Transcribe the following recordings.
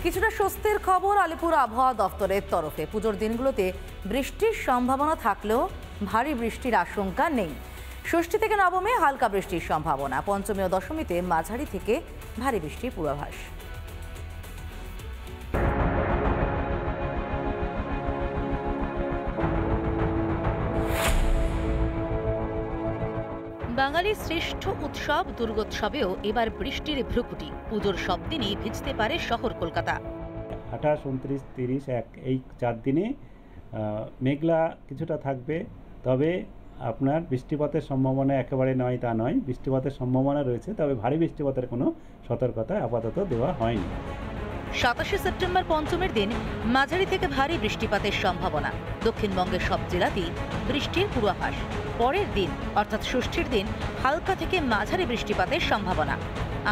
কিছুটা স্বস্তির খবর আলিপুর আবহাওয়া দফতরের তরফে। পুজোর দিনগুলোতে বৃষ্টির সম্ভাবনা থাকলেও ভারী বৃষ্টির আশঙ্কা নেই। ষষ্ঠী থেকে নবমে হালকা বৃষ্টির সম্ভাবনা, পঞ্চমী ও দশমীতে মাঝারি থেকে ভারী বৃষ্টির পূর্বাভাস। বাঙালির শ্রেষ্ঠ উৎসব দুর্গোৎসবেও এবার বৃষ্টির ভ্রুকুটি। পুজোর সব দিনই ভিজতে পারে শহর কলকাতা। 28, 29, 30, 1 এই 4 দিনে মেঘলা কিছুটা থাকবে, তবে আপনার বৃষ্টিপাতের সম্ভাবনা একেবারে নয় তা নয়, বৃষ্টিপাতের সম্ভাবনা রয়েছে, তবে ভারী বৃষ্টিপাতের কোনো সতর্কতা আপাতত দেওয়া হয়নি। 27শে সেপ্টেম্বর পঞ্চমের দিন মাঝারি থেকে ভারী বৃষ্টিপাতের সম্ভাবনা। দক্ষিণবঙ্গের সব জেলাতেই বৃষ্টির পূর্বাভাস। পরের দিন অর্থাৎ ষষ্ঠীর দিন হালকা থেকে মাঝারি বৃষ্টিপাতের সম্ভাবনা,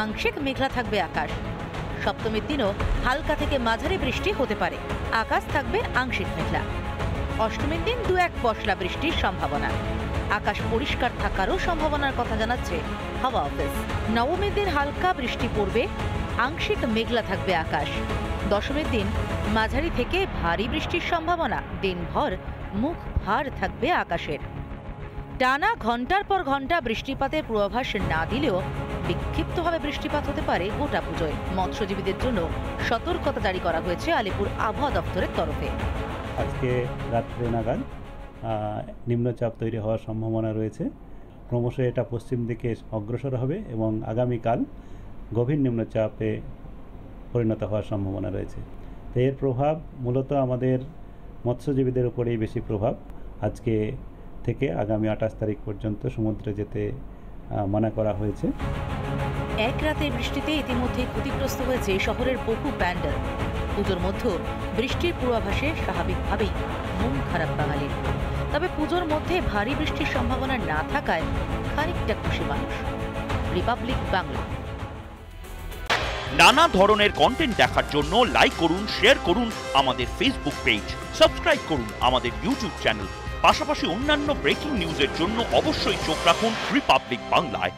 আংশিক মেঘলা থাকবে আকাশ। সপ্তমীর দিনও হালকা থেকে মাঝারি বৃষ্টি হতে পারে, আকাশ থাকবে আংশিক মেঘলা। অষ্টমীর দিন 2-1 পশলা বৃষ্টির সম্ভাবনা, আকাশ পরিষ্কার থাকারও সম্ভাবনার কথা জানাচ্ছে হাওয়া অফিস। নবমীর দিন হালকা বৃষ্টি পড়বে, আংশিক মেঘলা থাকবে আকাশ। দশমীর দিন মাঝারি থেকে ভারী বৃষ্টির সম্ভাবনা, দিনভর মুখ ভার থাকবে আকাশের। টানা ঘন্টার পর ঘন্টা বৃষ্টিপাতের পূর্বাভাস না দিলেও বিক্ষিপ্তভাবে বৃষ্টিপাত হতে পারে গোটা পুজোয়। মৎস্যজীবীদের জন্য সতর্কতা জারি করা হয়েছে আলিপুর আবহাওয়া দপ্তরের তরফে। আজকে রাত্রে নাগাদ নিম্নচাপ তৈরি হওয়ার সম্ভাবনা রয়েছে। ক্রমশ এটা পশ্চিম দিকে অগ্রসর হবে এবং আগামীকাল গভীর নিম্নচাপে পরিণত হওয়ার সম্ভাবনা রয়েছে। তো এর প্রভাব মূলত আমাদের মৎস্যজীবীদের উপরেই বেশি প্রভাব। আজকে থেকে আগামী 28 তারিখ পর্যন্ত সমুদ্রে যেতে মানা করা হয়েছে। এক রাতের বৃষ্টিতে ইতিমধ্যে ক্ষতিগ্রস্ত হয়েছে শহরের বহু প্যান্ডেল। পুজোর মধ্যে বৃষ্টির পূর্বাভাসে স্বাভাবিকভাবেই মন খারাপ বাঙালির। তবে পুজোর মধ্যে ভারী বৃষ্টির সম্ভাবনা না থাকায় খানিকটা খুশি মানুষ। রিপাবলিক বাংলা। নানা ধরনের কন্টেন্ট দেখার জন্য লাইক করুন, শেয়ার করুন আমাদের ফেসবুক পেজ, সাবস্ক্রাইব করুন আমাদের ইউটিউব চ্যানেল। পাশাপাশি অন্যান্য ব্রেকিং নিউজের জন্য অবশ্যই চোখ রাখুন রিপাবলিক বাংলায়।